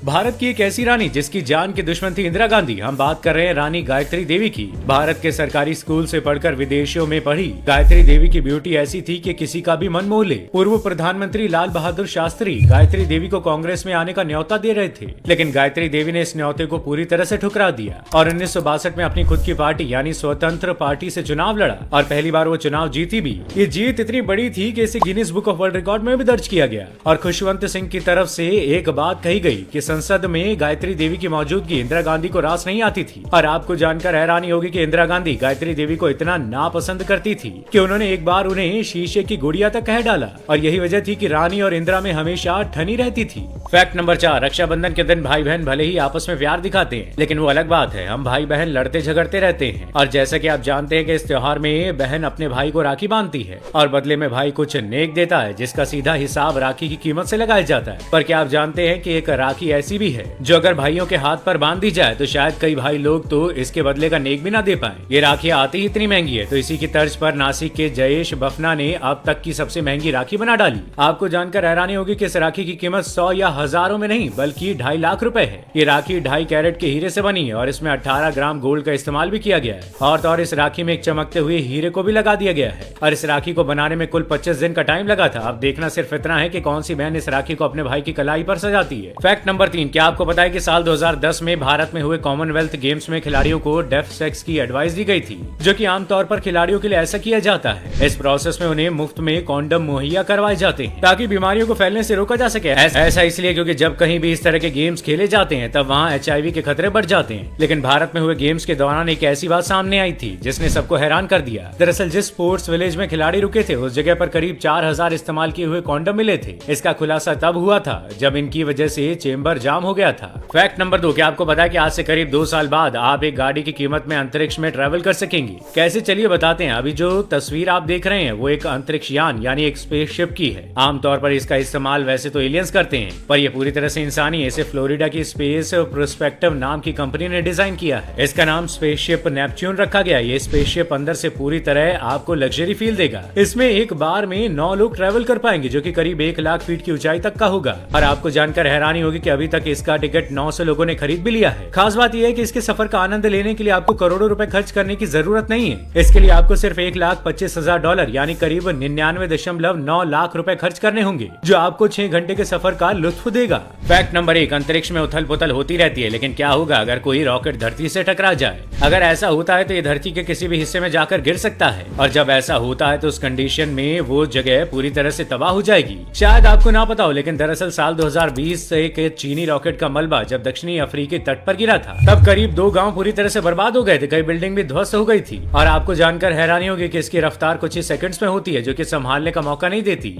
भारत की एक ऐसी रानी जिसकी जान के दुश्मन थी इंदिरा गांधी। हम बात कर रहे हैं रानी गायत्री देवी की। भारत के सरकारी स्कूल से पढ़कर विदेशों में पढ़ी गायत्री देवी की ब्यूटी ऐसी थी कि किसी का भी मन मोह ले। पूर्व प्रधानमंत्री लाल बहादुर शास्त्री गायत्री देवी को कांग्रेस में आने का न्योता दे रहे थे, लेकिन गायत्री देवी ने इस न्योते को पूरी तरह से ठुकरा दिया और 1962 में अपनी खुद की पार्टी यानी स्वतंत्र पार्टी से चुनाव लड़ा और पहली बार वो चुनाव जीती भी। ये जीत इतनी बड़ी थी कि इसे Guinness book of world record में भी दर्ज किया गया और खुशवंत सिंह की तरफ से एक बात कही गई कि संसद में गायत्री देवी की मौजूदगी इंदिरा गांधी को रास नहीं आती थी। और आपको जानकर हैरानी होगी कि इंदिरा गांधी गायत्री देवी को इतना नापसंद करती थी कि उन्होंने एक बार उन्हें शीशे की गुड़िया तक कह डाला और यही वजह थी कि रानी और इंदिरा में हमेशा ठनी रहती थी। फैक्ट नंबर 4, रक्षाबंधन के दिन भाई बहन भले ही आपस में प्यार दिखाते हैं, लेकिन वो अलग बात है। हम भाई बहन लड़ते झगड़ते रहते हैं और जैसा कि आप जानते हैं कि इस त्योहार में बहन अपने भाई को राखी बांधती है और बदले में भाई कुछ नेक देता है, जिसका सीधा हिसाब राखी की कीमत से लगाया जाता है। पर क्या आप जानते हैं कि एक राखी ऐसी भी है जो अगर भाइयों के हाथ पर बांध दी जाए तो शायद कई भाई लोग तो इसके बदले का नेक भी ना दे पाए। ये राखी आती ही इतनी महंगी है, तो इसी की तर्ज पर नासिक के जयेश बफना ने अब तक की सबसे महंगी राखी बना डाली। आपको जानकर हैरानी होगी कि इस राखी की कीमत 100 या हजारों में नहीं बल्कि 2.5 लाख रुपए है। ये राखी 2.5 कैरेट के हीरे से बनी है और इसमें 18 ग्राम गोल्ड का इस्तेमाल भी किया गया है और इस राखी में एक चमकते हुए हीरे को भी लगा दिया गया है और इस राखी को बनाने में कुल 25 दिन का टाइम लगा था। अब देखना सिर्फ इतना है कि कौन सी बहन इस राखी को अपने भाई की कलाई पर सजाती है। फैक्ट नंबर 3, क्या आपको पता है कि साल 2010 में भारत में हुए कॉमनवेल्थ गेम्स में खिलाड़ियों को डेफ सेक्स की एडवाइस दी गई थी, जो कि आमतौर पर खिलाड़ियों के लिए ऐसा किया जाता है। इस प्रोसेस में उन्हें मुफ्त में कॉन्डम मुहैया करवाए जाते हैं ताकि बीमारियों को फैलने से रोका जा सके। ऐसा इसलिए क्योंकि जब कहीं भी इस तरह के गेम्स खेले जाते हैं तब वहाँ HIV के खतरे बढ़ जाते हैं। लेकिन भारत में हुए गेम्स के दौरान एक ऐसी बात सामने आई थी जिसने सबको हैरान कर दिया। दरअसल जिस स्पोर्ट्स विलेज में खिलाड़ी रुके थे उस जगह पर करीब 4000 इस्तेमाल किए हुए कॉन्डम मिले थे। इसका खुलासा तब हुआ था जब इनकी वजह से चेंबर जाम हो गया था। फैक्ट नंबर 2, क्या आपको पता है कि आज से करीब 2 साल बाद आप एक गाड़ी की कीमत में अंतरिक्ष में ट्रैवल कर सकेंगे? कैसे, चलिए बताते हैं। अभी जो तस्वीर आप देख रहे हैं वो एक अंतरिक्ष यान यानी एक स्पेसशिप की है। आमतौर पर इसका इस्तेमाल वैसे तो एलियंस करते हैं, पर यह पूरी तरह से इंसानी है। इसे फ्लोरिडा की स्पेस प्रोस्पेक्टिव नाम की कंपनी ने डिजाइन किया है। इसका नाम स्पेसशिप नेपच्यून रखा गया। ये स्पेसशिप अंदर से पूरी तरह आपको लग्जरी फील देगा। इसमें एक बार में 9 लोग ट्रैवल कर पाएंगे, जो कि करीब 1 लाख फीट की ऊंचाई तक का होगा। और आपको जानकर हैरानी होगी कि अभी तक इसका टिकट 900 लोगों ने खरीद भी लिया है। खास बात यह है कि इसके सफर का आनंद लेने के लिए आपको करोड़ों रुपए खर्च करने की जरूरत नहीं है। इसके लिए आपको सिर्फ $1,25,000 यानी करीब 99.9 लाख रुपए खर्च करने होंगे, जो आपको 6 घंटे के सफर का लुत्फ देगा। फैक्ट नंबर 1, अंतरिक्ष में उथल पुथल होती रहती है, लेकिन क्या होगा अगर कोई रॉकेट धरती से टकरा जाए? अगर ऐसा होता है तो ये धरती के किसी भी हिस्से में जाकर गिर सकता है और जब ऐसा होता है तो उस कंडीशन में वो जगह पूरी तरह से तबाह हो जाएगी। शायद आपको ना पता हो, लेकिन दरअसल साल 2020 से एक चीनी रॉकेट का मलबा जब दक्षिणी अफ्रीकी तट पर गिरा था तब करीब 2 गांव पूरी तरह से बर्बाद हो गए थे। कई बिल्डिंग भी ध्वस्त हो गई थी और आपको जानकर हैरानी होगी कि इसकी रफ्तार कुछ ही सेकंड्स में होती है, जो कि संभालने का मौका नहीं देती।